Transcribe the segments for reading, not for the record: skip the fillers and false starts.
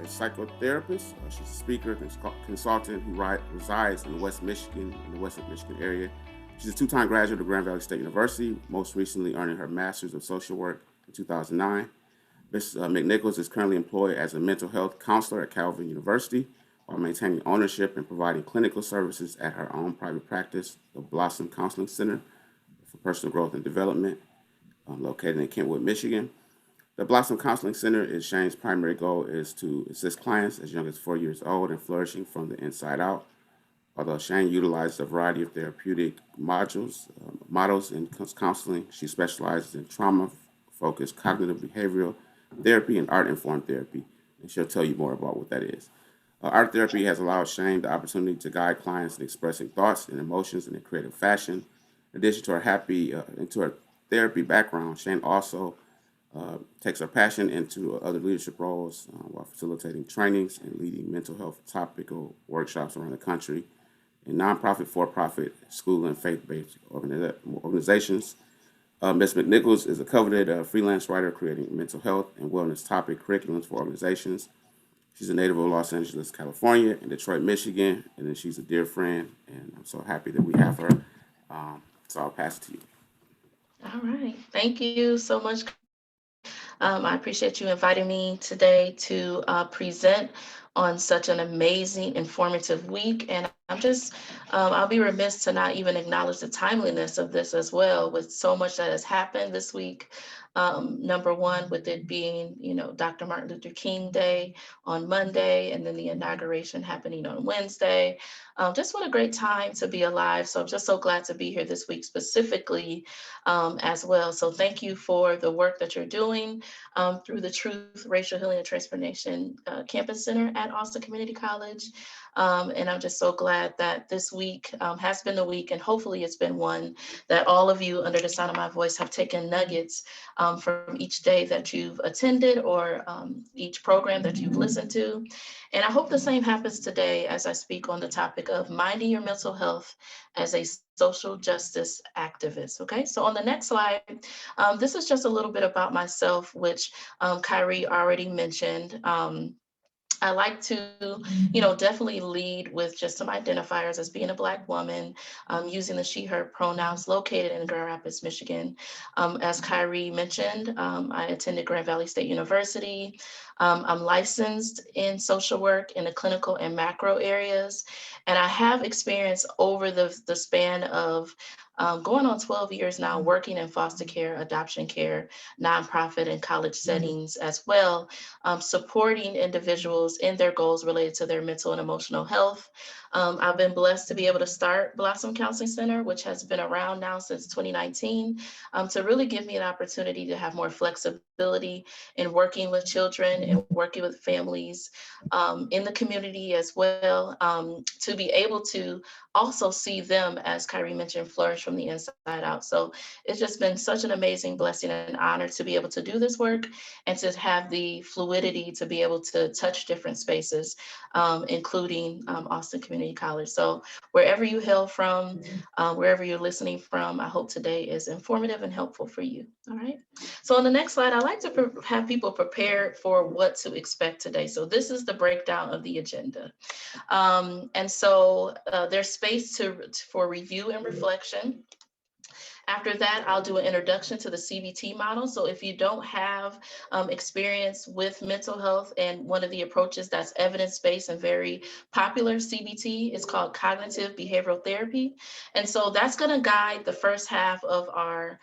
psychotherapist. She's a speaker, consultant who resides in the West Michigan area. She's a two-time graduate of Grand Valley State University, most recently earning her Master's of Social Work in 2009. Ms. McNichols is currently employed as a mental health counselor at Calvin University while maintaining ownership and providing clinical services at her own private practice, the Blossom Counseling Center for Personal Growth and Development, located in Kentwood, Michigan. The Blossom Counseling Center is Shane's primary goal is to assist clients as young as 4 years old and flourishing from the inside out. Although Shane utilizes a variety of therapeutic models in counseling, she specializes in trauma-focused cognitive behavioral therapy and art-informed therapy, and she'll tell you more about what that is. Art therapy has allowed Shane the opportunity to guide clients in expressing thoughts and emotions in a creative fashion. In addition to her therapy background, Shane also takes her passion into other leadership roles while facilitating trainings and leading mental health topical workshops around the country in nonprofit, for-profit, school, and faith-based organizations. Ms. McNichols is a coveted freelance writer creating mental health and wellness topic curriculums for organizations. She's a native of Los Angeles, California, and Detroit, Michigan, and then she's a dear friend, and I'm so happy that we have her. So I'll pass it to you. All right. Thank you so much. I appreciate you inviting me today to present on such an amazing, informative week. And I'll be remiss to not even acknowledge the timeliness of this as well, with so much that has happened this week. Number one, with it being, Dr. Martin Luther King Day on Monday, and then the inauguration happening on Wednesday. Just what a great time to be alive. So I'm just so glad to be here this week specifically as well. So thank you for the work that you're doing through the Truth, Racial Healing, and Transformation Campus Center at Austin Community College. And I'm just so glad that this week has been the week, and hopefully it's been one that all of you under the sound of my voice have taken nuggets from each day that you've attended or each program that you've listened to. And I hope the same happens today as I speak on the topic of minding your mental health as a social justice activist. Okay, so on the next slide, this is just a little bit about myself, which Kyrie already mentioned. I like to, definitely lead with just some identifiers as being a Black woman, using the she, her pronouns, located in Grand Rapids, Michigan. As Kyrie mentioned, I attended Grand Valley State University. I'm licensed in social work in the clinical and macro areas. And I have experience over the span of going on 12 years now, working in foster care, adoption care, nonprofit, and college settings as well, supporting individuals in their goals related to their mental and emotional health. I've been blessed to be able to start Blossom Counseling Center, which has been around now since 2019, to really give me an opportunity to have more flexibility in working with children and working with families in the community as well, to be able to also see them, as Kyrie mentioned, flourish from the inside out. So it's just been such an amazing blessing and honor to be able to do this work and to have the fluidity to be able to touch different spaces, including Austin Community College. So wherever you hail from, wherever you're listening from, I hope today is informative and helpful for you. All right. So on the next slide, I like to have people prepared for what to expect today. So this is the breakdown of the agenda. And so there's space for review and reflection. After that, I'll do an introduction to the CBT model. So if you don't have experience with mental health, and one of the approaches that's evidence-based and very popular, CBT, is called cognitive behavioral therapy. And so that's going to guide the first half of our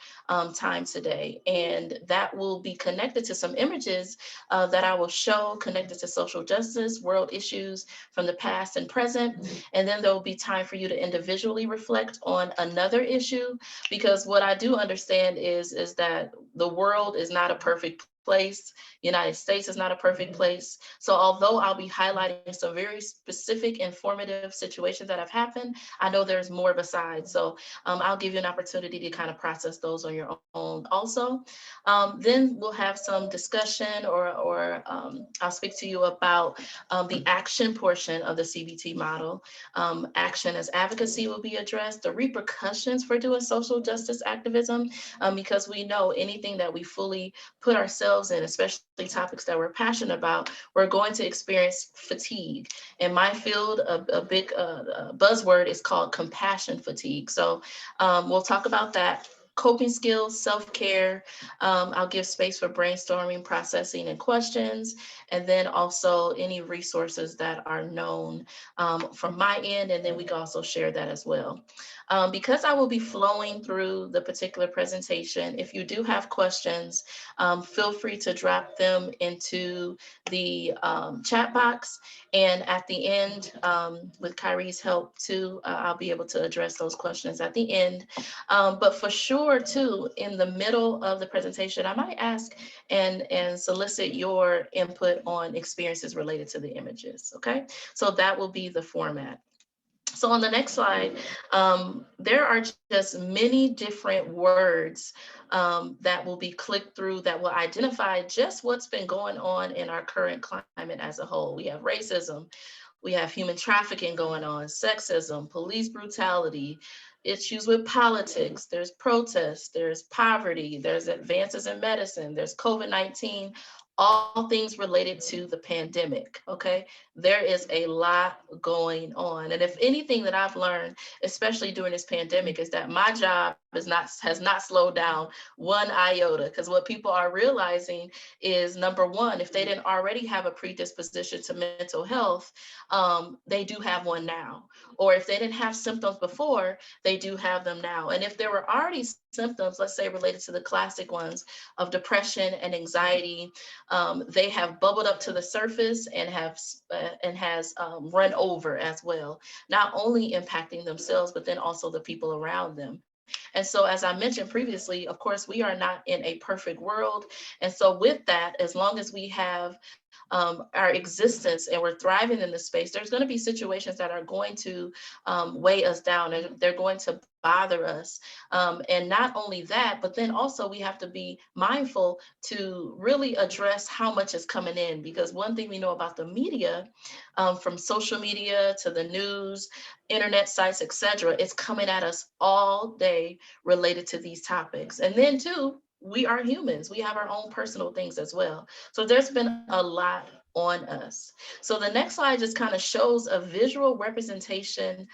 time today. And that will be connected to some images that I will show connected to social justice, world issues from the past and present. And then there will be time for you to individually reflect on another issue, because what I do understand is that the world is not a perfect place. United States is not a perfect place. So although I'll be highlighting some very specific, informative situations that have happened, I know there's more besides. So I'll give you an opportunity to kind of process those on your own also. Then we'll have some discussion, or I'll speak to you about the action portion of the CBT model. Action as advocacy will be addressed, the repercussions for doing social justice activism, because we know anything that we fully put ourselves ourselves, and especially topics that we're passionate about, we're going to experience fatigue. In my field, a big buzzword is called compassion fatigue. So we'll talk about that. Coping skills, self-care. I'll give space for brainstorming, processing, and questions, and then also any resources that are known from my end, and then we can also share that as well. Because I will be flowing through the particular presentation, if you do have questions, feel free to drop them into the chat box. And at the end, with Kyrie's help too, I'll be able to address those questions at the end. But for sure too, in the middle of the presentation, I might ask and solicit your input on experiences related to the images, okay? So that will be the format. So on the next slide, there are just many different words that will be clicked through that will identify just what's been going on in our current climate as a whole. We have racism, we have human trafficking going on, sexism, police brutality, issues with politics, there's protests, there's poverty, there's advances in medicine, there's COVID-19, all things related to the pandemic, okay? There is a lot going on. And if anything that I've learned, especially during this pandemic, is that my job has not slowed down one iota, because what people are realizing is, number one, if they didn't already have a predisposition to mental health, they do have one now. Or if they didn't have symptoms before, they do have them now. And if there were already symptoms, let's say related to the classic ones of depression and anxiety, they have bubbled up to the surface and has run over as well, not only impacting themselves, but then also the people around them. And so, as I mentioned previously, of course, we are not in a perfect world. And so with that, as long as we have our existence and we're thriving in the space, there's going to be situations that are going to weigh us down, and they're going to bother us. And not only that, but then also we have to be mindful to really address how much is coming in, because one thing we know about the media, from social media to the news, internet sites, etc., it's coming at us all day related to these topics. And then too, we are humans. We have our own personal things as well. So there's been a lot on us. So the next slide just kind of shows a visual representation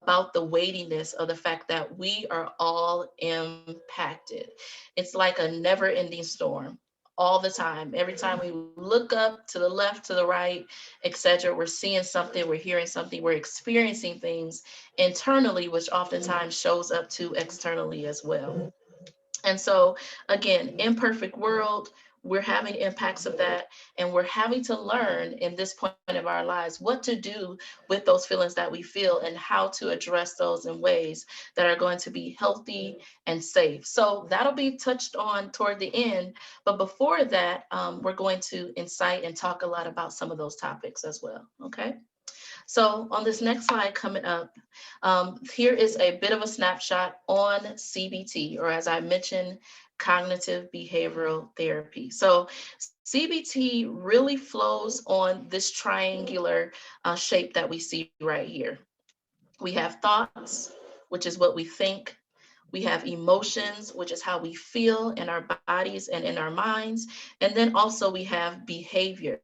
about the weightiness of the fact that we are all impacted. It's like a never-ending storm all the time. Every time we look up to the left, to the right, etc., we're seeing something, we're hearing something, we're experiencing things internally, which oftentimes shows up to externally as well. And so, again, imperfect world, we're having impacts of that, and we're having to learn in this point of our lives what to do with those feelings that we feel and how to address those in ways that are going to be healthy and safe. So that'll be touched on toward the end. But before that, we're going to incite and talk a lot about some of those topics as well. Okay. So on this next slide coming up, here is a bit of a snapshot on CBT, or as I mentioned, cognitive behavioral therapy. So CBT really flows on this triangular shape that we see right here. We have thoughts, which is what we think. We have emotions, which is how we feel in our bodies and in our minds. And then also we have behavior.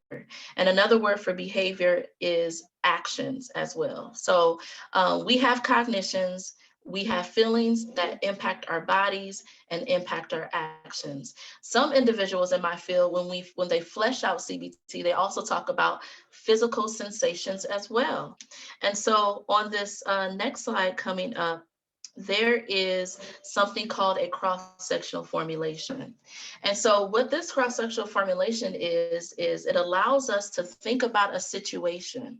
And another word for behavior is actions as well. So we have cognitions, we have feelings that impact our bodies and impact our actions. Some individuals in my field, when they flesh out CBT, they also talk about physical sensations as well. And so on this next slide coming up, there is something called a cross-sectional formulation. And so what this cross-sectional formulation is it allows us to think about a situation.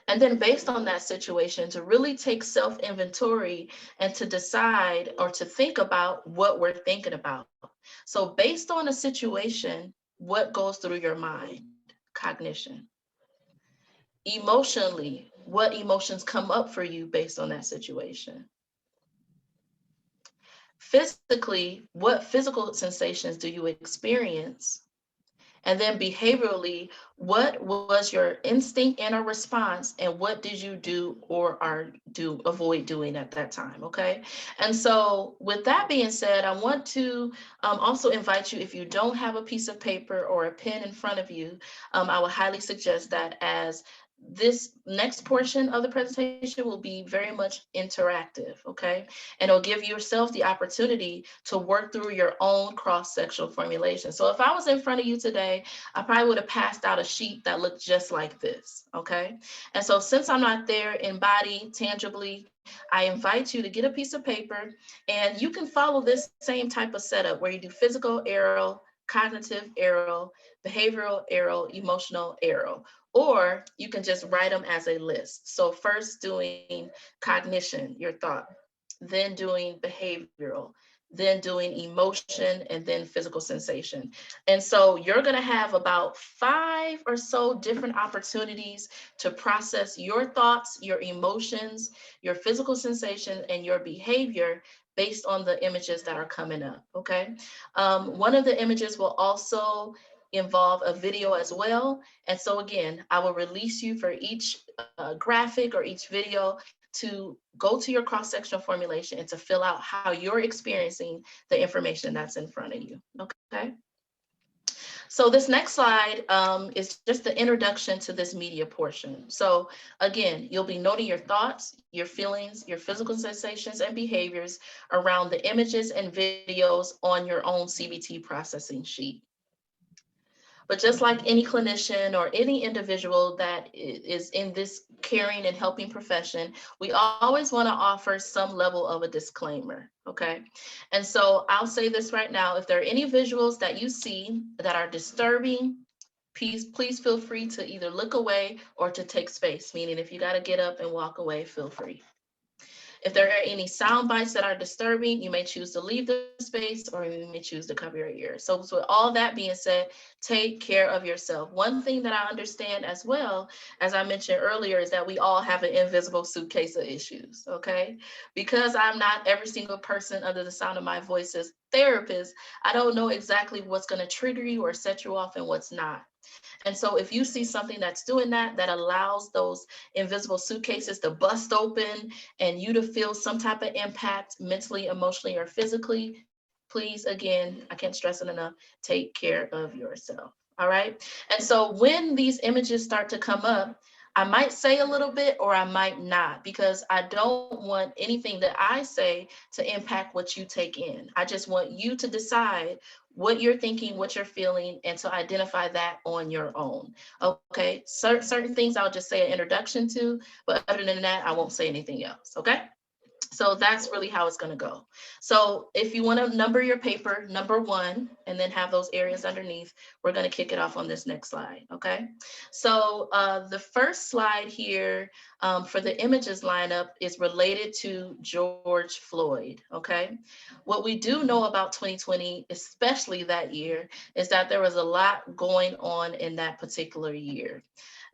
And then based on that situation, to really take self-inventory and to decide or to think about what we're thinking about. So based on a situation, what goes through your mind? Cognition. Emotionally, what emotions come up for you based on that situation? Physically, what physical sensations do you experience? And then behaviorally, what was your instinct and a response, and what did you do or avoid doing at that time? Okay. And so with that being said, I want to also invite you, if you don't have a piece of paper or a pen in front of you, I would highly suggest that, as this next portion of the presentation will be very much interactive, okay? And it'll give yourself the opportunity to work through your own cross-sectional formulation. So if I was in front of you today, I probably would have passed out a sheet that looked just like this, okay? And so since I'm not there in body, tangibly, I invite you to get a piece of paper, and you can follow this same type of setup where you do physical arrow, cognitive arrow, behavioral arrow, emotional arrow, or you can just write them as a list. So first doing cognition, your thought, then doing behavioral, then doing emotion, and then physical sensation. And so you're going to have about 5 or so different opportunities to process your thoughts, your emotions, your physical sensation, and your behavior based on the images that are coming up, okay? One of the images will also involve a video as well. And so again, I will release you for each graphic or each video to go to your cross-sectional formulation and to fill out how you're experiencing the information that's in front of you, okay? So this next slide is just the introduction to this media portion. So again, you'll be noting your thoughts, your feelings, your physical sensations and behaviors around the images and videos on your own CBT processing sheet. But just like any clinician or any individual that is in this caring and helping profession, we always want to offer some level of a disclaimer, okay? And so I'll say this right now: if there are any visuals that you see that are disturbing, please feel free to either look away or to take space, meaning if you got to get up and walk away, feel free. If there are any sound bites that are disturbing, you may choose to leave the space, or you may choose to cover your ears. So with all that being said, take care of yourself. One thing that I understand as well, as I mentioned earlier, is that we all have an invisible suitcase of issues, okay? Because I'm not every single person under the sound of my voice's therapist, I don't know exactly what's going to trigger you or set you off and what's not. And so if you see something that's doing that, that allows those invisible suitcases to bust open and you to feel some type of impact mentally, emotionally, or physically, please, again, I can't stress it enough, take care of yourself. All right. And so when these images start to come up, I might say a little bit or I might not, because I don't want anything that I say to impact what you take in. I just want you to decide what you're thinking, what you're feeling, and to identify that on your own. Okay, certain things I'll just say an introduction to, but other than that, I won't say anything else, okay? So that's really how it's going to go. So if you want to number your paper, number 1, and then have those areas underneath, we're going to kick it off on this next slide. Okay. So the first slide here for the images lineup is related to George Floyd. Okay. What we do know about 2020, especially that year, is that there was a lot going on in that particular year.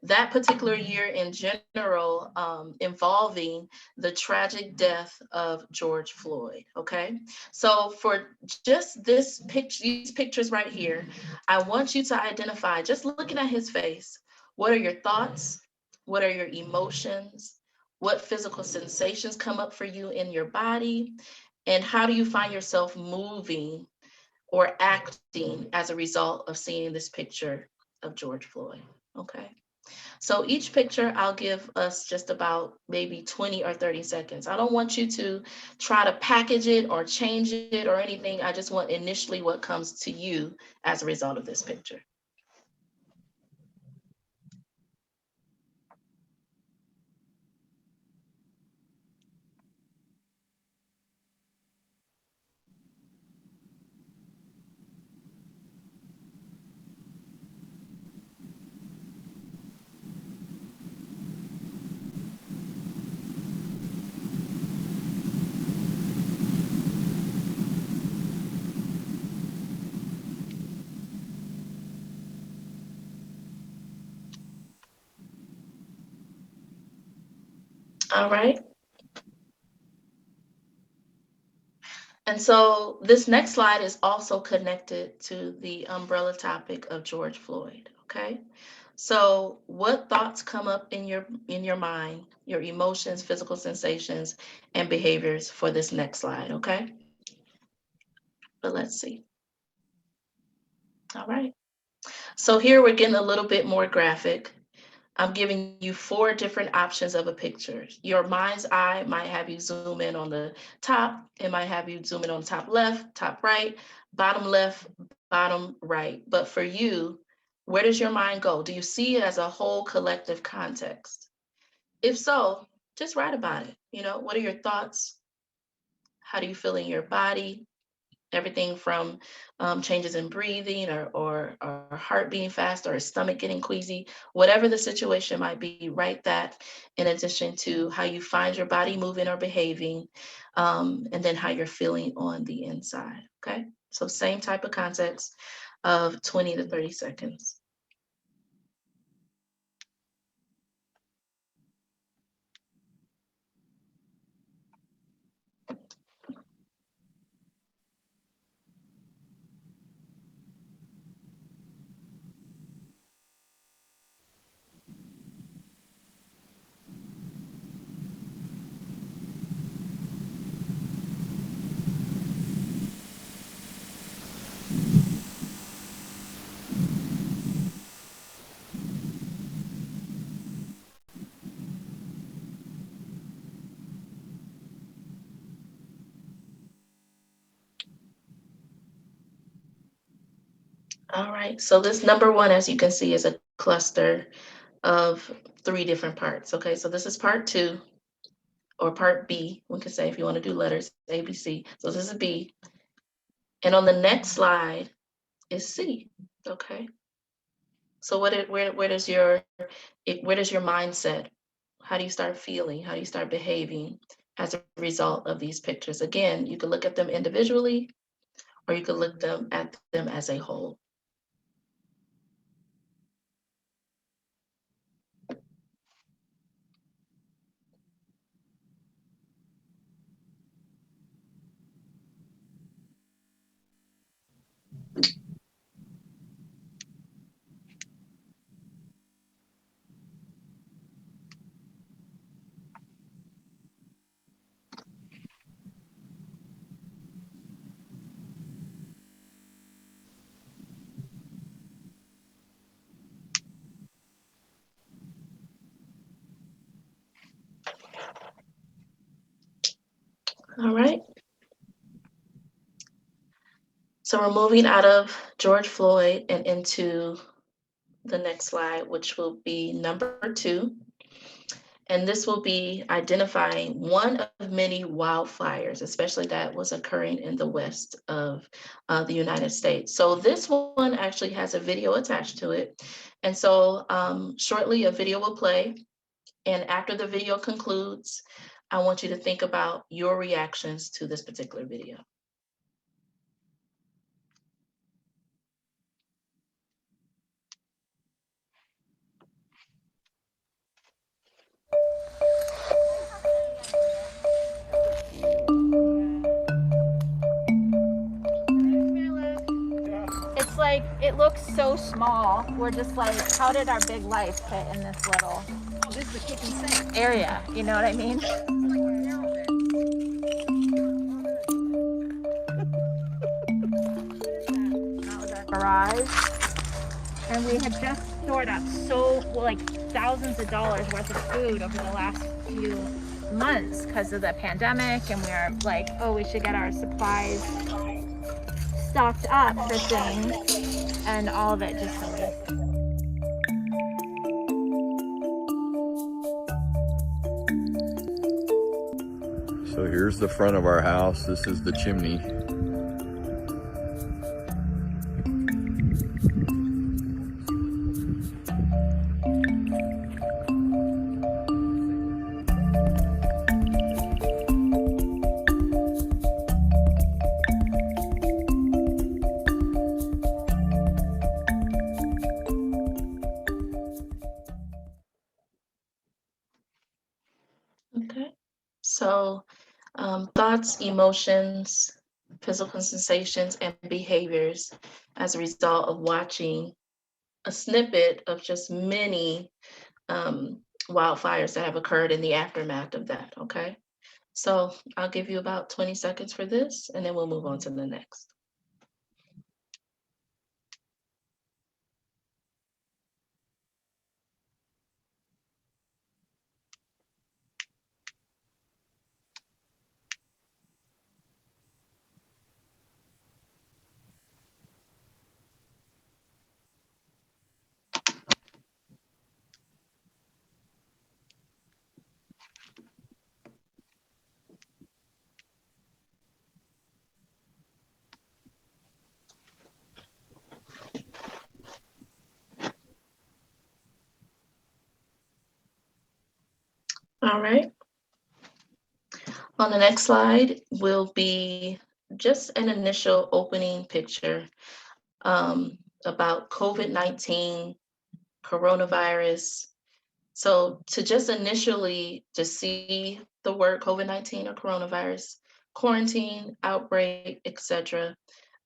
That particular year in general, involving the tragic death of George Floyd, okay? So for just this picture, these pictures right here, I want you to identify, just looking at his face, what are your thoughts? What are your emotions? What physical sensations come up for you in your body? And how do you find yourself moving or acting as a result of seeing this picture of George Floyd, okay? So each picture, I'll give us just about maybe 20 or 30 seconds. I don't want you to try to package it or change it or anything. I just want initially what comes to you as a result of this picture. All right. And so this next slide is also connected to the umbrella topic of George Floyd, okay? So what thoughts come up in your mind, your emotions, physical sensations, and behaviors for this next slide, okay? But let's see. All right. So here we're getting a little bit more graphic. I'm giving you 4 different options of a picture. Your mind's eye might have you zoom in on the top. It might have you zoom in on top left, top right, left, bottom right. But for you, where does your mind go? Do you see it as a whole collective context? If so, just write about it. You know, what are your thoughts? How do you feel in your body? Everything from changes in breathing or heart beating fast or stomach getting queasy, whatever the situation might be, write that in addition to how you find your body moving or behaving, and then how you're feeling on the inside. Okay, so same type of context of 20 to 30 seconds. All right, so this number 1, as you can see, is a cluster of 3 different parts. Okay, so this is part 2, or part B, we could say, if you want to do letters, A, B, C. So this is B. And on the next slide is C. Okay. So where does your mindset, how do you start feeling? How do you start behaving as a result of these pictures? Again, you can look at them individually, or you can look at them as a whole. All right. So we're moving out of George Floyd and into the next slide, which will be number 2. And this will be identifying one of many wildfires, especially that was occurring in the west of the United States. So this one actually has a video attached to it. And so shortly a video will play. And after the video concludes, I want you to think about your reactions to this particular video. It's like, it looks so small. We're just like, how did our big life fit in this little This is the kitchen sink. area? You know what I mean? That was our garage. And we had just stored up like thousands of dollars worth of food over the last few months because of the pandemic. And we were like, oh, we should get our supplies stocked up for things, and all of it just So here's the front of our house. This is the chimney. Okay. So thoughts, emotions, physical sensations, and behaviors as a result of watching a snippet of just many wildfires that have occurred in the aftermath of that, okay? So I'll give you about 20 seconds for this, and then we'll move on to the next. All right. On the next slide will be just an initial opening picture about COVID-19, coronavirus. So to just initially just see the word COVID-19 or coronavirus, quarantine, outbreak, etc.,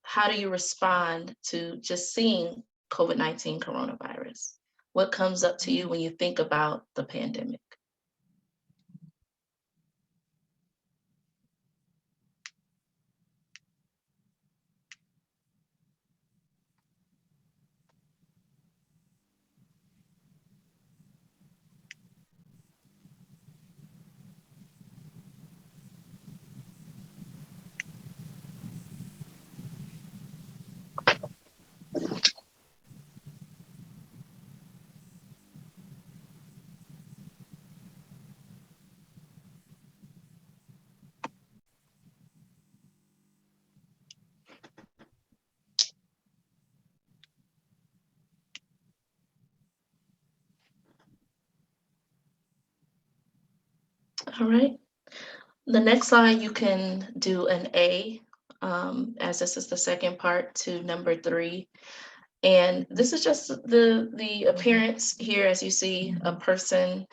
how do you respond to just seeing COVID-19 coronavirus? What comes up to you when you think about the pandemic? All right. The next slide, you can do an A, as this is the second part to number 3. And this is just the appearance here, as you see a person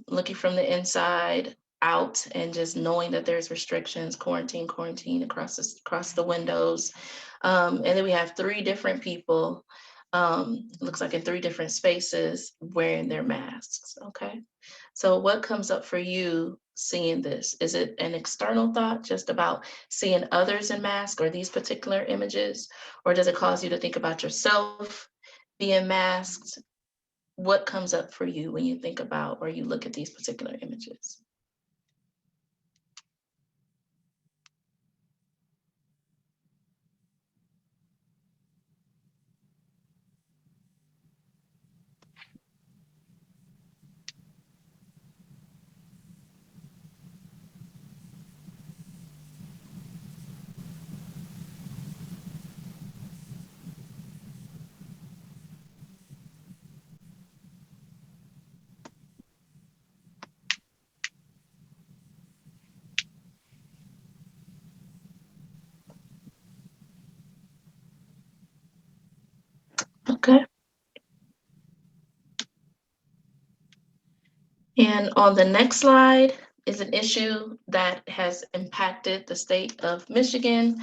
looking from the inside out and just knowing that there's restrictions, quarantine across the windows. And then we have 3 different people, looks like in 3 different spaces wearing their masks, okay? So what comes up for you seeing this? Is it an external thought just about seeing others in masks or these particular images? Or does it cause you to think about yourself being masked? What comes up for you when you think about or you look at these particular images? Okay. And on the next slide is an issue that has impacted the state of Michigan,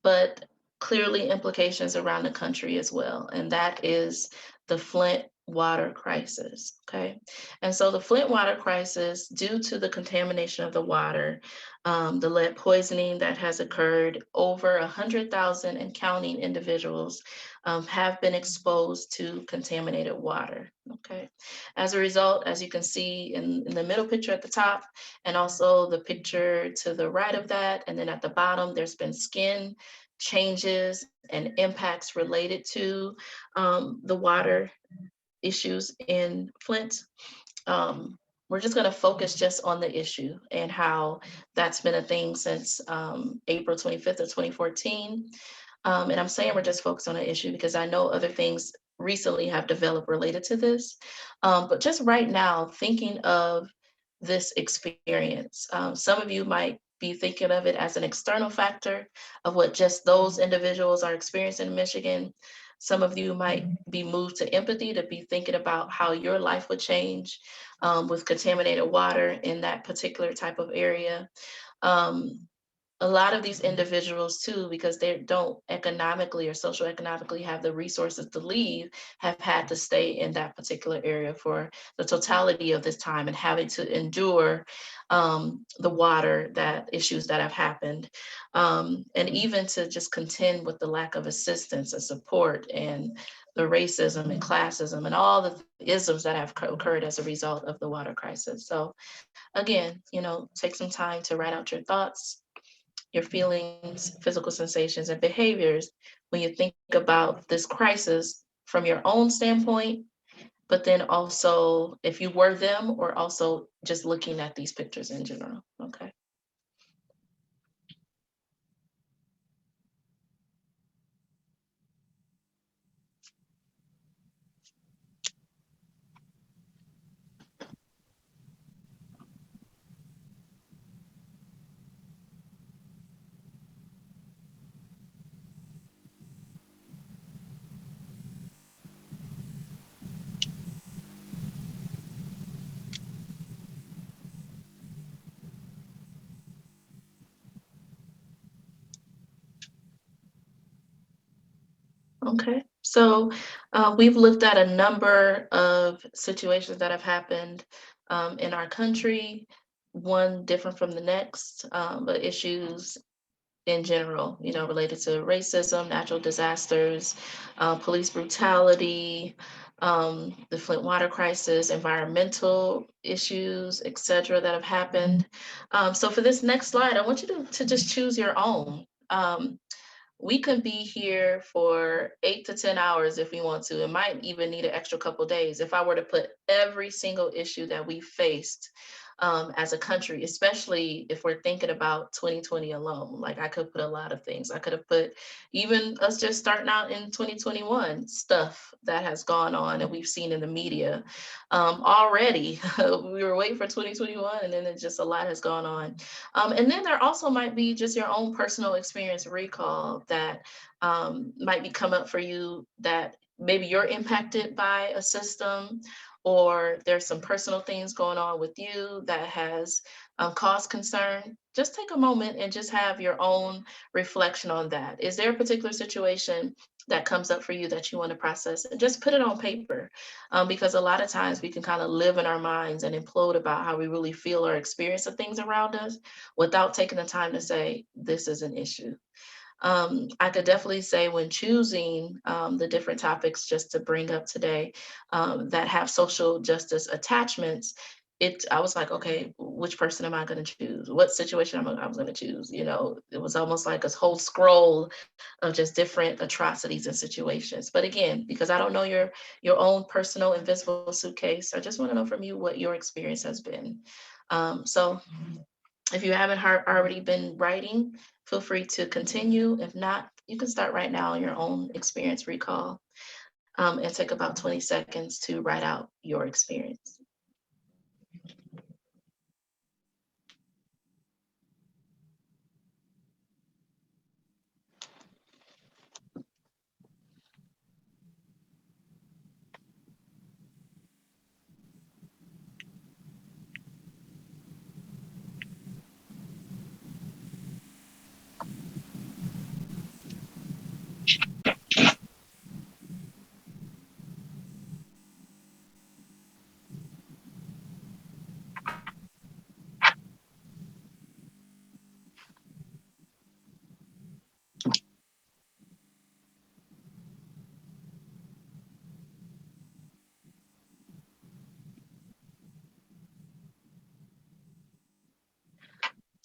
but clearly implications around the country as well. And that is the Flint water crisis, okay? And so the Flint water crisis, due to the contamination of the water, the lead poisoning that has occurred, over 100,000 and counting individuals have been exposed to contaminated water, okay? As a result, as you can see in the middle picture at the top, and also the picture to the right of that, and then at the bottom, there's been skin changes and impacts related to the water issues in Flint. We're just going to focus just on the issue and how that's been a thing since April 25th of 2014. And I'm saying we're just focused on an issue because I know other things recently have developed related to this. But just right now, thinking of this experience, some of you might be thinking of it as an external factor of what just those individuals are experiencing in Michigan. Some of you might be moved to empathy to be thinking about how your life would change with contaminated water in that particular type of area. a lot of these individuals too, because they don't economically or socioeconomically have the resources to leave, have had to stay in that particular area for the totality of this time and having to endure the water that issues that have happened. And even to just contend with the lack of assistance and support and the racism and classism and all the isms that have occurred as a result of the water crisis. So again, take some time to write out your thoughts, your feelings, physical sensations, and behaviors when you think about this crisis from your own standpoint, but then also if you were them, or also just looking at these pictures in general. Okay. Okay, so we've looked at a number of situations that have happened in our country, one different from the next, but issues in general, related to racism, natural disasters, police brutality, the Flint water crisis, environmental issues, et cetera, that have happened. So for this next slide, I want you to just choose your own. We could be here for 8 to 10 hours if we want to. It might even need an extra couple days. If I were to put every single issue that we faced as a country, especially if we're thinking about 2020 alone, like I could put a lot of things. I could have put even us just starting out in 2021, stuff that has gone on and we've seen in the media already. We were waiting for 2021 and then just a lot has gone on. And then there also might be just your own personal experience recall that might be come up for you, that maybe you're impacted by a system, or there's some personal things going on with you that has caused concern. Just take a moment and just have your own reflection on that. Is there a particular situation that comes up for you that you want to process, and just put it on paper? Because a lot of times we can kind of live in our minds and implode about how we really feel or experience the things around us without taking the time to say, this is an issue. I could definitely say when choosing the different topics just to bring up today that have social justice attachments, I was like, okay, which person am I going to choose? What situation I was going to choose? It was almost like a whole scroll of just different atrocities and situations. But again, because I don't know your own personal invisible suitcase, I just want to know from you what your experience has been. So if you haven't already been writing, feel free to continue. If not, you can start right now on your own experience recall and take about 20 seconds to write out your experience.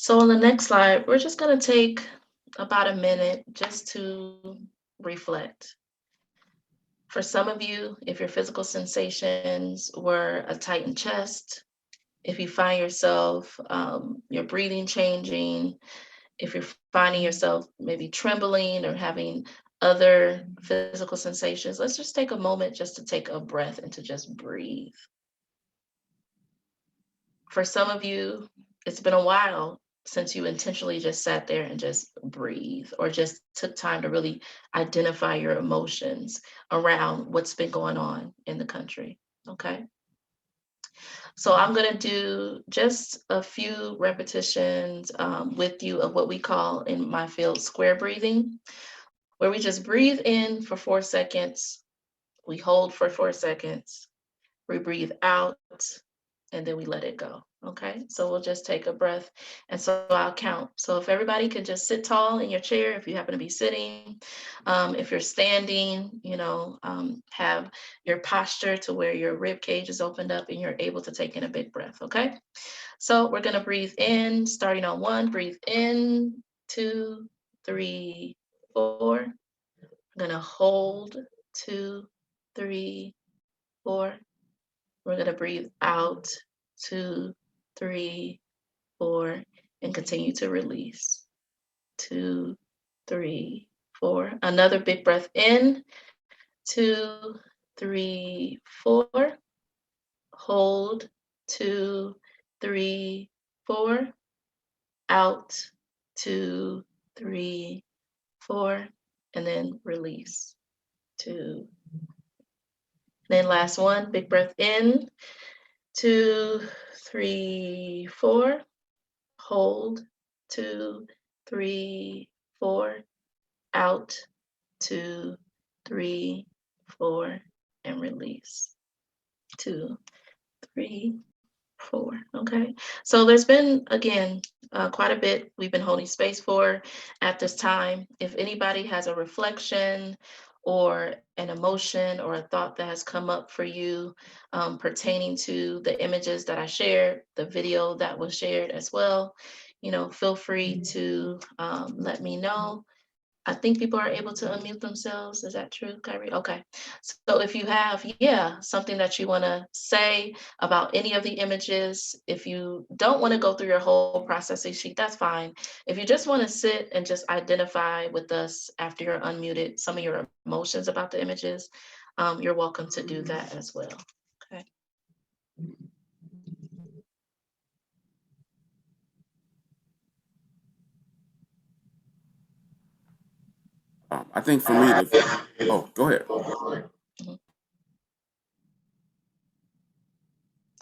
So on the next slide, we're just going to take about a minute just to reflect. For some of you, if your physical sensations were a tightened chest, if you find yourself, your breathing changing, if you're finding yourself maybe trembling or having other physical sensations, let's just take a moment just to take a breath and to just breathe. For some of you, it's been a while since you intentionally just sat there and just breathe, or just took time to really identify your emotions around what's been going on in the country. Okay. So I'm going to do just a few repetitions with you of what we call in my field square breathing, where we just breathe in for 4 seconds, we hold for 4 seconds, we breathe out, and then we let it go. Okay, so we'll just take a breath, and so I'll count. So if everybody could just sit tall in your chair, if you happen to be sitting, if you're standing, have your posture to where your rib cage is opened up and you're able to take in a big breath. Okay, so we're gonna breathe in, starting on 1. Breathe in, 2, 3, 4. We're gonna hold, 2, 3, 4. We're gonna breathe out, 2, 3, 4, and continue to release. 2, 3, 4. Another big breath in. 2, 3, 4. Hold. 2, 3, 4. Out. 2, 3, 4. And then release. 2. Then last one, big breath in. 2, 3, 4. Hold. 2, 3, 4. Out. 2, 3, 4. And release. 2, 3, 4. Okay. So there's been, again, quite a bit we've been holding space for at this time. If anybody has a reflection or an emotion or a thought that has come up for you pertaining to the images that I shared, the video that was shared as well, feel free to let me know. I think people are able to unmute themselves. Is that true, Kyrie? Okay. So if you have, something that you want to say about any of the images, if you don't want to go through your whole processing sheet, that's fine. If you just want to sit and just identify with us after you're unmuted some of your emotions about the images, you're welcome to do that as well. Okay. I think for me, go ahead.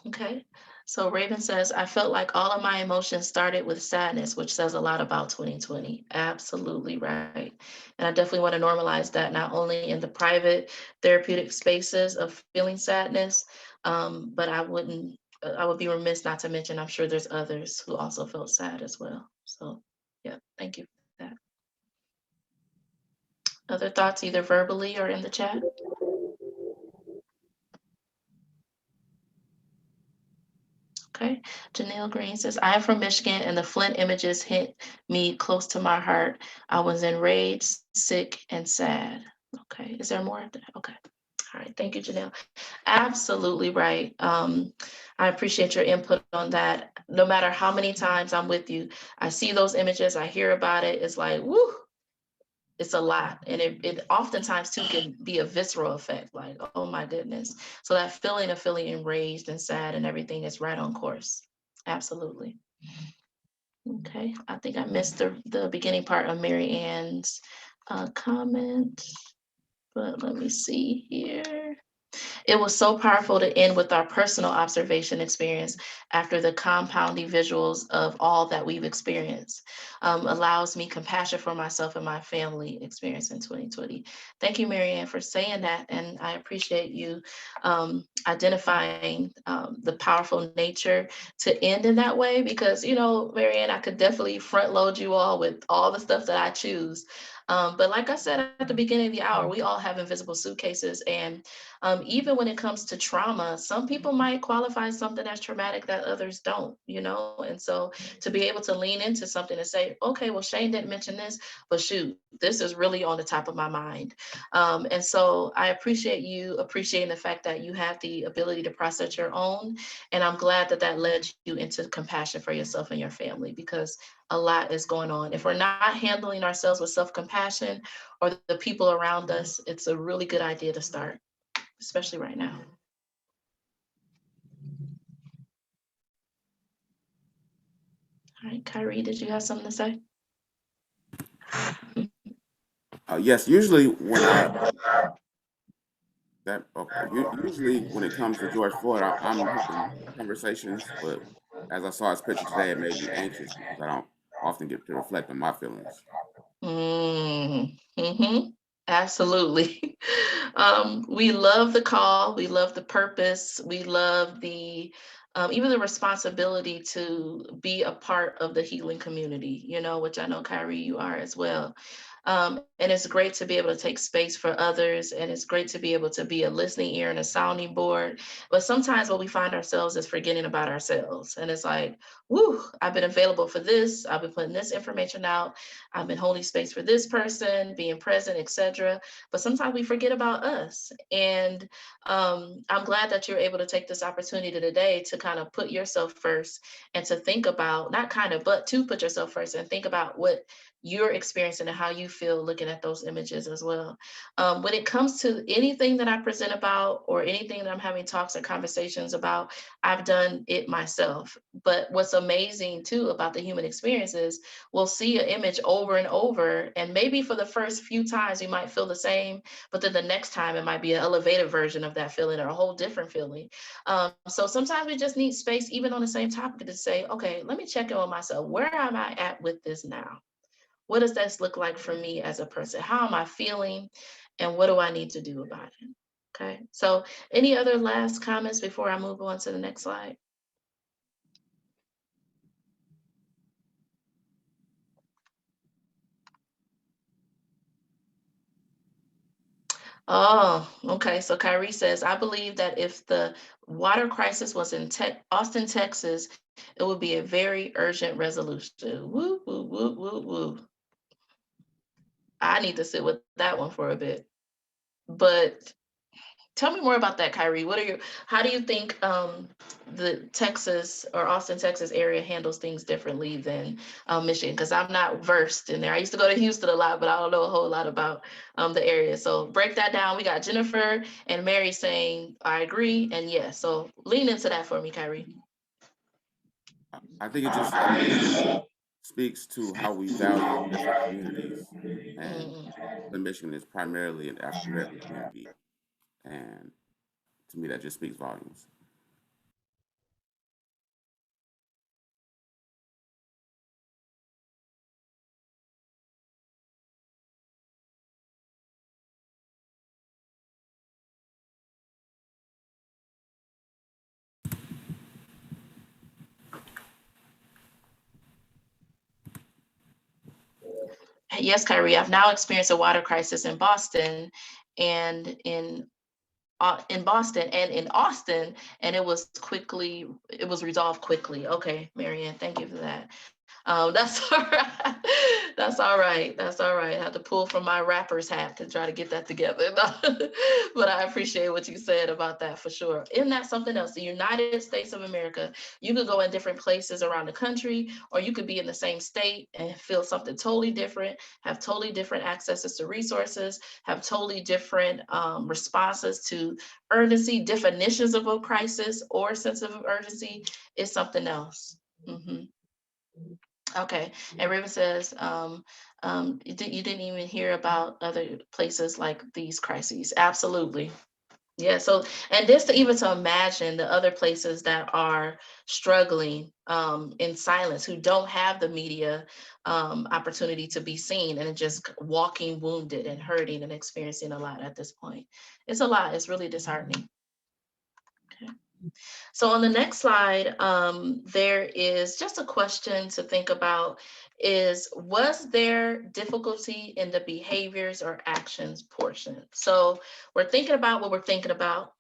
Okay, so Raven says, I felt like all of my emotions started with sadness, which says a lot about 2020. Absolutely right. And I definitely want to normalize that, not only in the private therapeutic spaces of feeling sadness, but I would be remiss not to mention, I'm sure there's others who also felt sad as well. So yeah, thank you for that. Other thoughts, either verbally or in the chat? Okay, Janelle Green says, I am from Michigan and the Flint images hit me close to my heart. I was enraged, sick, and sad. Okay, is there more of that? Okay, all right, thank you, Janelle. Absolutely right. I appreciate your input on that. No matter how many times I'm with you, I see those images, I hear about it, it's like, woo, it's a lot. And it oftentimes too can be a visceral effect, like, oh my goodness. So that feeling of feeling enraged and sad and everything is right on course. Absolutely. Okay, I think I missed the beginning part of Mary Ann's comment, but let me see here. It was so powerful to end with our personal observation experience after the compounding visuals of all that we've experienced. Allows me compassion for myself and my family experience in 2020. Thank you, Marianne, for saying that. And I appreciate you identifying the powerful nature to end in that way, because, Marianne, I could definitely front load you all with all the stuff that I choose. But like I said at the beginning of the hour, we all have invisible suitcases. And even when it comes to trauma, some people might qualify something as traumatic that others don't, And so to be able to lean into something and say, okay, well, Shane didn't mention this, but shoot, this is really on the top of my mind. And so I appreciate you appreciating the fact that you have the ability to process your own. And I'm glad that that led you into compassion for yourself and your family, because a lot is going on. If we're not handling ourselves with self-compassion or the people around us, it's a really good idea to start, especially right now. All right, Kyrie, did you have something to say? Yes, usually when That okay. Usually, when it comes to George Floyd, I'm having conversations, but as I saw his picture today, it made me anxious because I don't often get to reflect on my feelings. Mm-hmm. Absolutely. We love the call. We love the purpose. We love the even the responsibility to be a part of the healing community, which I know, Kyrie, you are as well. And it's great to be able to take space for others. And it's great to be able to be a listening ear and a sounding board. But sometimes what we find ourselves is forgetting about ourselves. And it's like, whoo, I've been available for this. I've been putting this information out. I've been holding space for this person, being present, etc. But sometimes we forget about us. And I'm glad that you're able to take this opportunity today to kind of put yourself first and to think about, not kind of, but to put yourself first and think about what you're experiencing and how you feel looking at those images as well. When it comes to anything that I present about or anything that I'm having talks or conversations about, I've done it myself. But what's amazing too about the human experience is we'll see an image over and over, and maybe for the first few times you might feel the same, but then the next time it might be an elevated version of that feeling or a whole different feeling. So sometimes we just need space, even on the same topic, to say, okay, let me check in with myself. Where am I at with this now? What does this look like for me as a person? How am I feeling? And what do I need to do about it? Okay. So any other last comments before I move on to the next slide? Oh, okay. So Kyrie says, I believe that if the water crisis was in Austin, Texas, it would be a very urgent resolution. Woo, woo, woo, woo, woo. I need to sit with that one for a bit. But tell me more about that, Kyrie. How do you think the Texas or Austin, Texas area handles things differently than Michigan? Because I'm not versed in there. I used to go to Houston a lot, but I don't know a whole lot about the area. So break that down. We got Jennifer and Mary saying, I agree, and yes. So lean into that for me, Kyrie. I think it just speaks to how we value different communities, and Mm. Michigan is primarily an African American community, and to me that just speaks volumes. Yes, Kyrie, I've now experienced a water crisis in Boston and in Boston and in Austin, and it was resolved quickly. Okay, Marianne, thank you for that. That's all right. That's all right. That's all right. I had to pull from my rapper's hat to try to get that together. But I appreciate what you said about that for sure. Isn't that something else? The United States of America, you could go in different places around the country, or you could be in the same state and feel something totally different, have totally different accesses to resources, have totally different responses to urgency, definitions of a crisis or sense of urgency is something else. Mm-hmm. Okay, and Raven says, you didn't even hear about other places like these crises. Absolutely. Yeah, so, and just to even to imagine the other places that are struggling in silence, who don't have the media opportunity to be seen and just walking wounded and hurting and experiencing a lot at this point. It's a lot, it's really disheartening. Okay. So on the next slide, there is just a question to think about was there difficulty in the behaviors or actions portion? So we're thinking about what we're thinking about.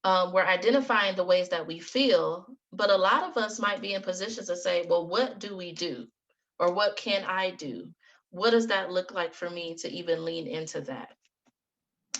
We're identifying the ways that we feel, but a lot of us might be in positions to say, well, what do we do? Or what can I do? What does that look like for me to even lean into that?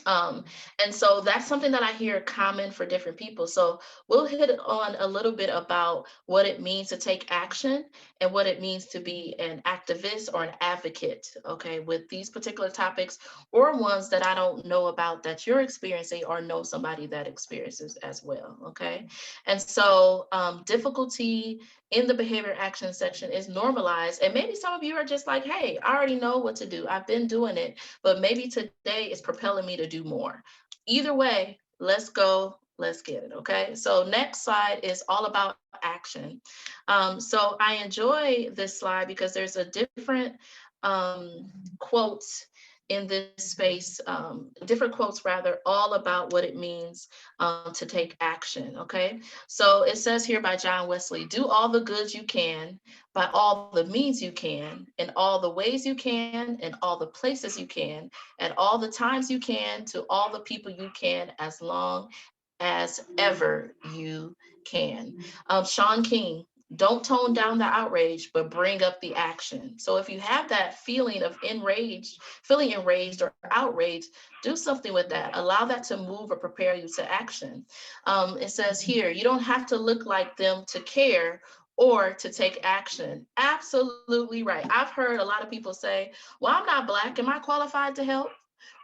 Um, and so that's something that I hear common for different people. So we'll hit on a little bit about what it means to take action and what it means to be an activist or an advocate, okay, with these particular topics or ones that I don't know about that you're experiencing or know somebody that experiences as well, okay? And so difficulty in the behavior action section is normalized. And maybe some of you are just like, hey, I already know what to do. I've been doing it, but maybe today is propelling me to do more. Either way, let's go, let's get it, okay? So next slide is all about action. So I enjoy this slide because there's a different quotes in this space, different quotes rather, all about what it means to take action, okay? So it says here by John Wesley, do all the good you can, by all the means you can, in all the ways you can, in all the places you can, at all the times you can, to all the people you can, as long as ever you can. Sean King, don't tone down the outrage, but bring up the action. So if you have that feeling of feeling enraged or outraged, do something with that. Allow that to move or prepare you to action. It says here, you don't have to look like them to care or to take action. Absolutely right. I've heard a lot of people say, well, I'm not Black. Am I qualified to help?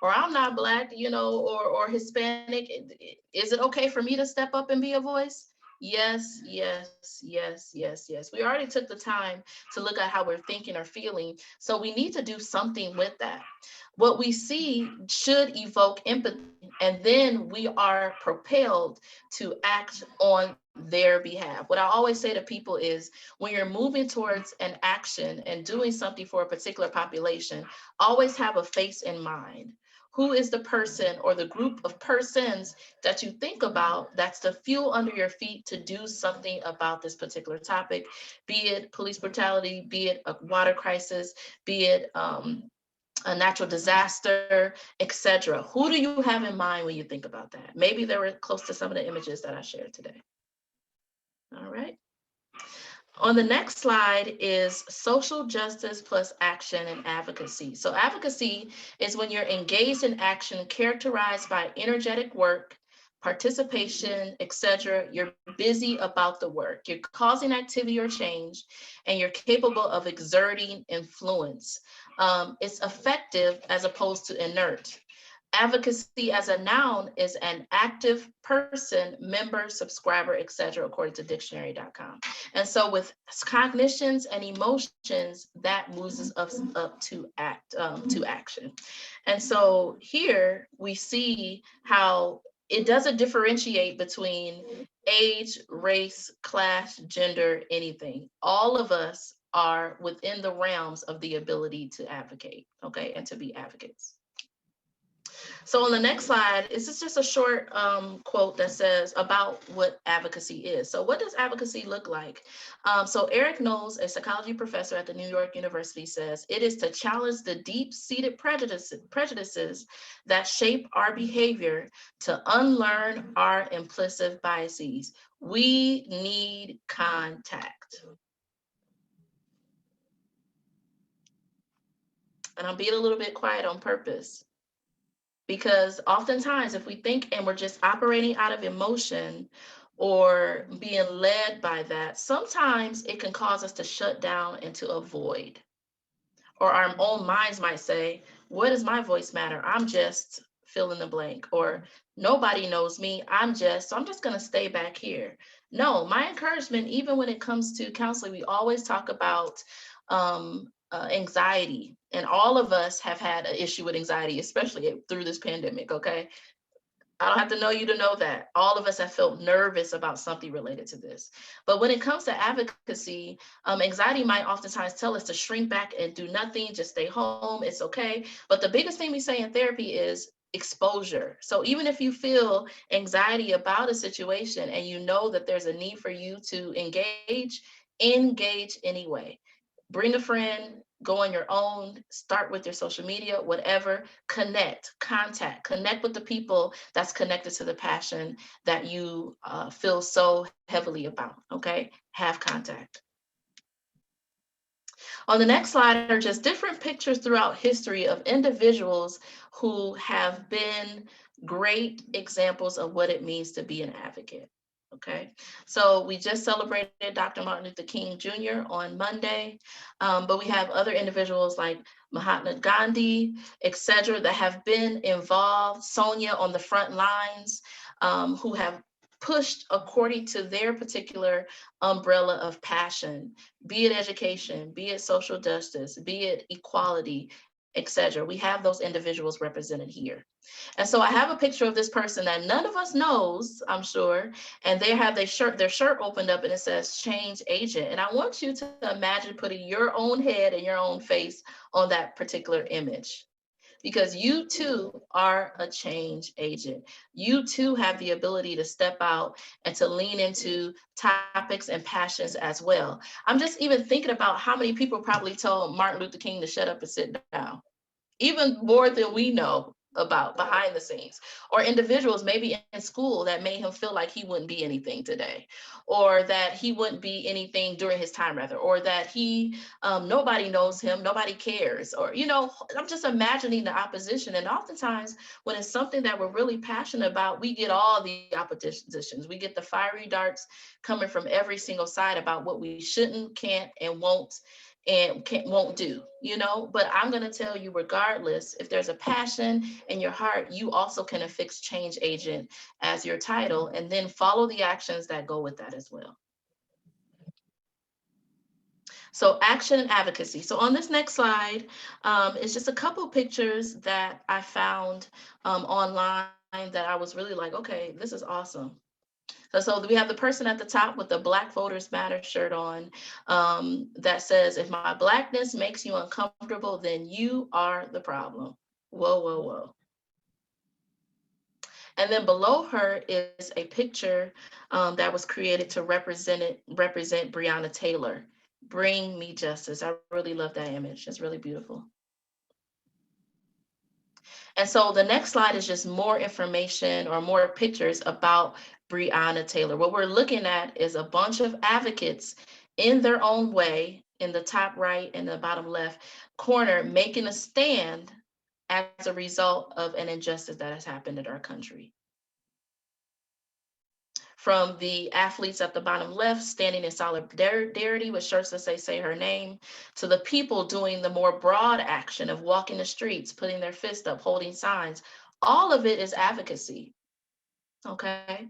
Or I'm not Black, you know, or Hispanic. Is it okay for me to step up and be a voice? Yes, yes, yes, yes, yes. We already took the time to look at how we're thinking or feeling. So we need to do something with that. What we see should evoke empathy, and then we are propelled to act on their behalf. What I always say to people is when you're moving towards an action and doing something for a particular population, always have a face in mind. Who is the person or the group of persons that you think about that's the fuel under your feet to do something about this particular topic, be it police brutality, be it a water crisis, be it a natural disaster, etc. Who do you have in mind when you think about that? Maybe they were close to some of the images that I shared today. All right. On the next slide is social justice plus action and advocacy. So advocacy is when you're engaged in action characterized by energetic work, participation, etc. You're busy about the work. You're causing activity or change, and you're capable of exerting influence. It's effective as opposed to inert. Advocacy as a noun is an active person, member, subscriber, etc., according to dictionary.com. And so with cognitions and emotions, that moves us up to action. And so here we see how it doesn't differentiate between age, race, class, gender, anything. All of us are within the realms of the ability to advocate, okay, and to be advocates. So on the next slide, this is just a short quote that says about what advocacy is. So what does advocacy look like? So Eric Knowles, a psychology professor at the New York University, says, it is to challenge the deep-seated prejudices that shape our behavior, to unlearn our implicit biases. We need contact. And I'm being a little bit quiet on purpose, because oftentimes if we think and we're just operating out of emotion or being led by that, sometimes it can cause us to shut down and to avoid. Or our own minds might say, what does my voice matter? I'm just fill in the blank. Or nobody knows me. I'm just gonna stay back here. No, my encouragement, even when it comes to counseling, we always talk about anxiety, and all of us have had an issue with anxiety, especially through this pandemic. Okay, I don't have to know you to know that all of us have felt nervous about something related to this. But when it comes to advocacy, anxiety might oftentimes tell us to shrink back and do nothing, just stay home, it's okay. But the biggest thing we say in therapy is exposure. So even if you feel anxiety about a situation and you know that there's a need for you to engage anyway. Bring a friend, go on your own, start with your social media, whatever, connect with the people that's connected to the passion that you feel so heavily about, okay? Have contact. On the next slide are just different pictures throughout history of individuals who have been great examples of what it means to be an advocate. Okay, so we just celebrated Dr. Martin Luther King Jr. on Monday, but we have other individuals like Mahatma Gandhi, etc., that have been involved, Sonia on the front lines, who have pushed according to their particular umbrella of passion, be it education, be it social justice, be it equality, etc. We have those individuals represented here. And so I have a picture of this person that none of us knows, I'm sure, and they have their shirt opened up and it says change agent. And I want you to imagine putting your own head and your own face on that particular image, because you too are a change agent. You too have the ability to step out and to lean into topics and passions as well. I'm just even thinking about how many people probably told Martin Luther King to shut up and sit down, even more than we know about behind the scenes, or individuals maybe in school that made him feel like he wouldn't be anything today, or that he wouldn't be anything during his time rather, or that he nobody knows him, nobody cares, or I'm just imagining the opposition. And oftentimes when it's something that we're really passionate about, we get all the oppositions, we get the fiery darts coming from every single side about what we shouldn't, can't, and won't do, but I'm going to tell you, regardless, if there's a passion in your heart, you also can affix change agent as your title, and then follow the actions that go with that as well. So action and advocacy. So on this next slide, it's just a couple pictures that I found online that I was really like, okay, this is awesome. So we have the person at the top with the Black Voters Matter shirt on that says, if my Blackness makes you uncomfortable, then you are the problem. Whoa, whoa, whoa. And then below her is a picture that was created to represent Breonna Taylor. Bring me justice. I really love that image. It's really beautiful. And so the next slide is just more information or more pictures about Breonna Taylor. What we're looking at is a bunch of advocates in their own way, in the top right and the bottom left corner, making a stand as a result of an injustice that has happened in our country. From the athletes at the bottom left standing in solidarity with shirts that say her name, to the people doing the more broad action of walking the streets, putting their fist up, holding signs. All of it is advocacy. Okay.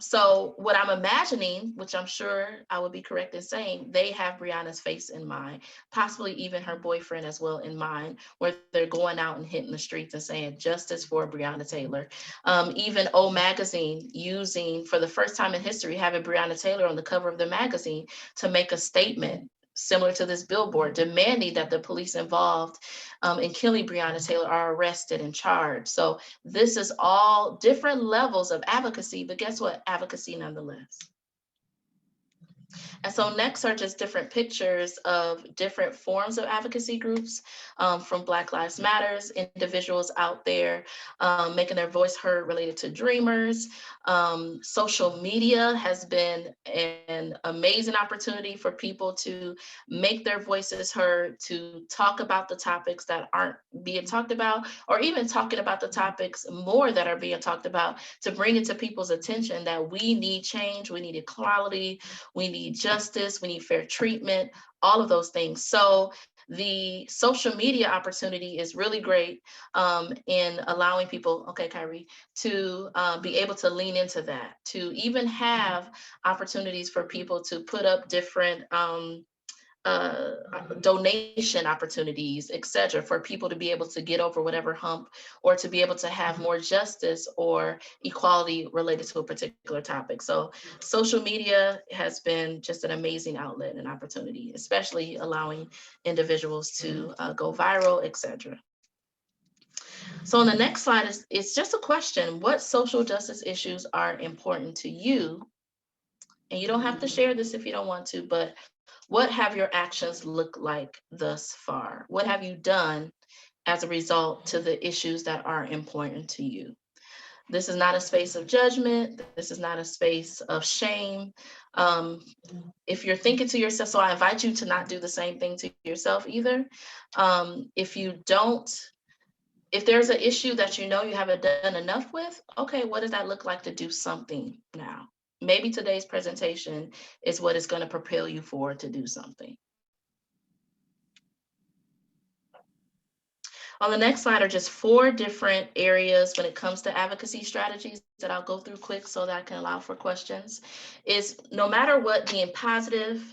So what I'm imagining, which I'm sure I would be correct in saying, they have Breonna's face in mind, possibly even her boyfriend as well in mind, where they're going out and hitting the streets and saying justice for Breonna Taylor. Even O Magazine using, for the first time in history, having Breonna Taylor on the cover of the magazine to make a statement similar to this billboard, demanding that the police involved in killing Breonna Taylor are arrested and charged. So this is all different levels of advocacy, but guess what? Advocacy nonetheless. And so next are just different pictures of different forms of advocacy groups from Black Lives Matters, individuals out there making their voice heard related to Dreamers. Social media has been an amazing opportunity for people to make their voices heard, to talk about the topics that aren't being talked about, or even talking about the topics more that are being talked about, to bring it to people's attention that we need change, we need equality, we need justice, we need fair treatment, all of those things. So the social media opportunity is really great in allowing people, okay, Kyrie, to be able to lean into that, to even have opportunities for people to put up different donation opportunities, etc., for people to be able to get over whatever hump, or to be able to have more justice or equality related to a particular topic. So social media has been just an amazing outlet and opportunity, especially allowing individuals to go viral, etc. So on the next slide, it's just a question: what social justice issues are important to you? And you don't have to share this if you don't want to, but what have your actions looked like thus far? What have you done as a result to the issues that are important to you? This is not a space of judgment. This is not a space of shame. If you're thinking to yourself, so I invite you to not do the same thing to yourself either. If there's an issue that you know you haven't done enough with, okay, what does that look like to do something now? Maybe today's presentation is what is going to propel you forward to do something. On the next slide are just 4 different areas when it comes to advocacy strategies that I'll go through quick so that I can allow for questions. Is no matter what, being positive,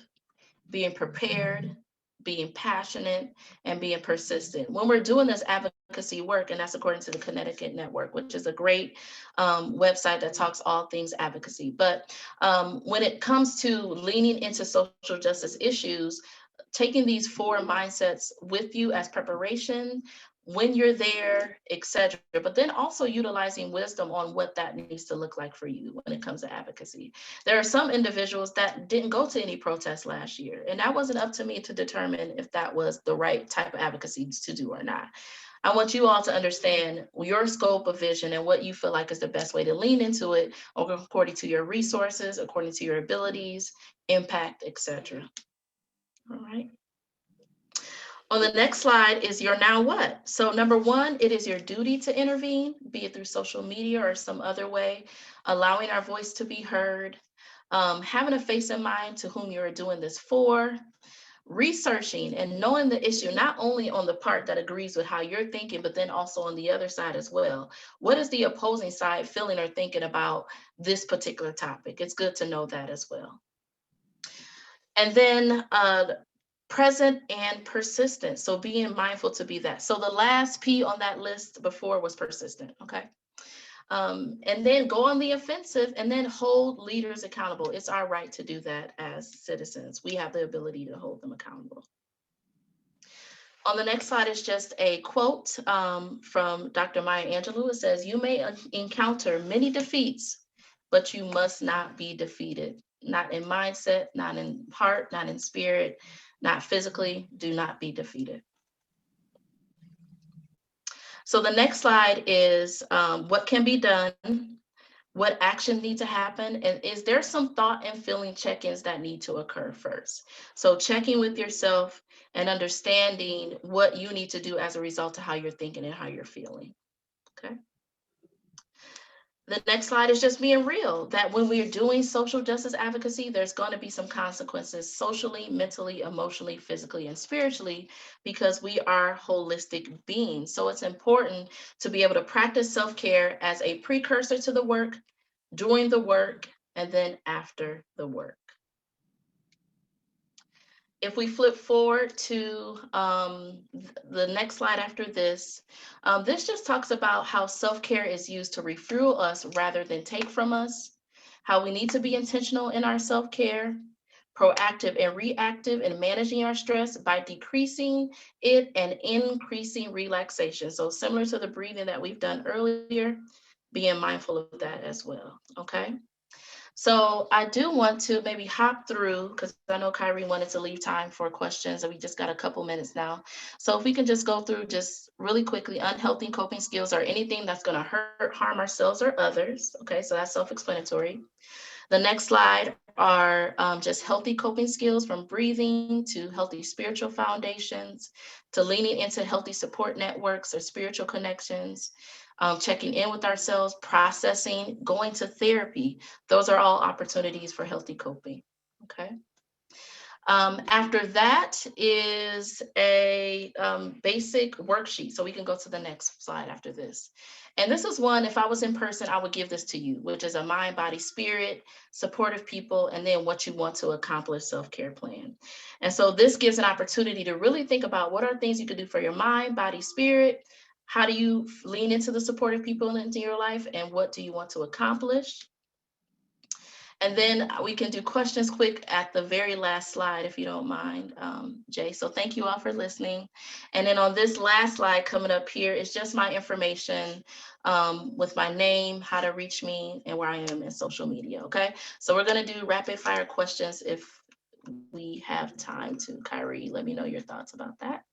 being prepared, being passionate, and being persistent. When we're doing this advocacy work, and that's according to the Connecticut Network, which is a great website that talks all things advocacy. But when it comes to leaning into social justice issues, taking these 4 mindsets with you as preparation when you're there, etc. But then also utilizing wisdom on what that needs to look like for you when it comes to advocacy. There are some individuals that didn't go to any protests last year, and that wasn't up to me to determine if that was the right type of advocacy to do or not. I want you all to understand your scope of vision and what you feel like is the best way to lean into it according to your resources, according to your abilities, impact, etc. All right. On the next slide is your now what? So number 1, it is your duty to intervene, be it through social media or some other way, allowing our voice to be heard, having a face in mind to whom you're doing this for, researching and knowing the issue, not only on the part that agrees with how you're thinking, but then also on the other side as well. What is the opposing side feeling or thinking about this particular topic? It's good to know that as well. And then present and persistent. So being mindful to be that. So the last P on that list before was persistent, okay? And then go on the offensive and then hold leaders accountable. It's our right to do that as citizens. We have the ability to hold them accountable. On the next slide is just a quote from Dr. Maya Angelou. It says, "You may encounter many defeats, but you must not be defeated. Not in mindset, not in heart, not in spirit, not physically. Do not be defeated." So the next slide is what can be done, what actions need to happen, and is there some thought and feeling check-ins that need to occur first? So checking with yourself and understanding what you need to do as a result of how you're thinking and how you're feeling, okay? The next slide is just being real, that when we're doing social justice advocacy, there's going to be some consequences socially, mentally, emotionally, physically, and spiritually, because we are holistic beings. So it's important to be able to practice self-care as a precursor to the work, during the work, and then after the work. If we flip forward to the next slide after this, this just talks about how self-care is used to refuel us rather than take from us, how we need to be intentional in our self-care, proactive and reactive in managing our stress by decreasing it and increasing relaxation. So similar to the breathing that we've done earlier, being mindful of that as well, okay? So I do want to maybe hop through, because I know Kyrie wanted to leave time for questions, and we just got a couple minutes now. So if we can just go through just really quickly, unhealthy coping skills are anything that's going to hurt, harm ourselves or others. Okay, so that's self-explanatory. The next slide are just healthy coping skills, from breathing to healthy spiritual foundations, to leaning into healthy support networks or spiritual connections, checking in with ourselves, processing, going to therapy. Those are all opportunities for healthy coping, okay? After that is a basic worksheet. So we can go to the next slide after this. And this is one, if I was in person, I would give this to you, which is a mind, body, spirit, supportive people, and then what you want to accomplish self-care plan. And so this gives an opportunity to really think about what are things you could do for your mind, body, spirit. How do you lean into the supportive people into your life, and what do you want to accomplish? And then we can do questions quick at the very last slide, if you don't mind, Jay. So thank you all for listening. And then on this last slide coming up here is just my information with my name, how to reach me, and where I am in social media, okay? So we're gonna do rapid fire questions if we have time to. Kyrie, let me know your thoughts about that.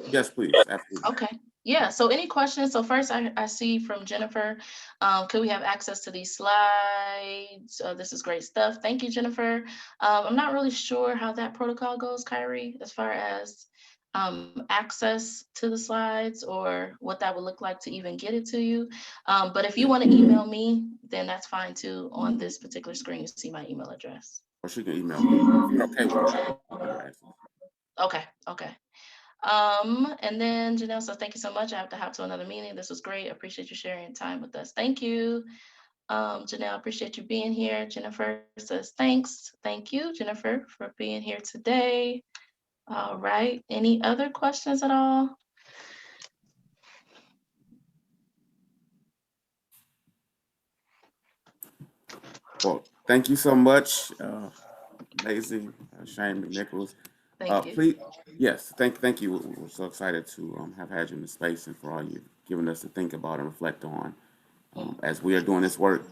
Yes, please. Absolutely. Okay. Yeah. So any questions? So first I see from Jennifer, could we have access to these slides? This is great stuff. Thank you, Jennifer. I'm not really sure how that protocol goes, Kyrie, as far as access to the slides or what that would look like to even get it to you. But if you want to email me, then that's fine too. On this particular screen, you see my email address. Or she can email me if you're okay with that. Okay. Okay. And then Janelle says, thank you so much. I have to hop to another meeting. This was great. I appreciate you sharing time with us. Thank you. Janelle, appreciate you being here. Jennifer says, thanks. Thank you, Jennifer, for being here today. All right. Any other questions at all? Well, thank you so much, amazing Shanye McNichols. Thank you. Please, yes, thank you. We're so excited to have had you in the space and for all you've given us to think about and reflect on as we are doing this work.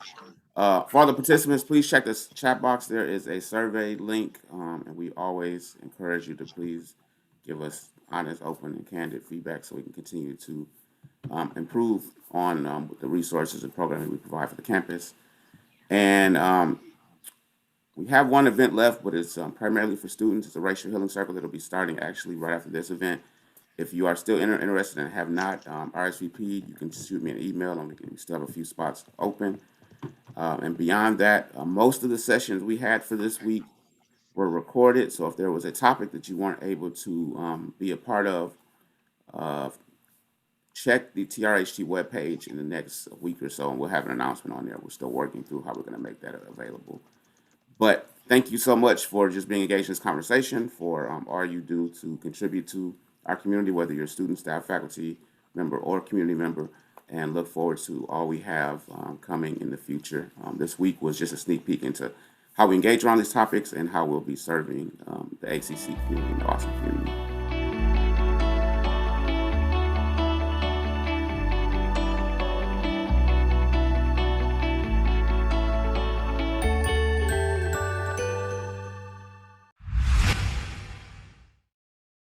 For all the participants, please check this chat box. There is a survey link, and we always encourage you to please give us honest, open, and candid feedback so we can continue to improve on the resources and programming we provide for the campus. And we have one event left, but it's primarily for students. It's a racial healing circle that'll be starting actually right after this event. If you are still interested and have not RSVP, you can shoot me an email, and we still have a few spots open. And beyond that, most of the sessions we had for this week were recorded. So if there was a topic that you weren't able to be a part of, uh, check the TRHT webpage in the next week or so, and we'll have an announcement on there. We're still working through how we're going to make that available. But thank you so much for just being engaged in this conversation, for all you do to contribute to our community, whether you're a student, staff, faculty member, or community member, and look forward to all we have coming in the future. This week was just a sneak peek into how we engage around these topics and how we'll be serving the ACC community and the Austin community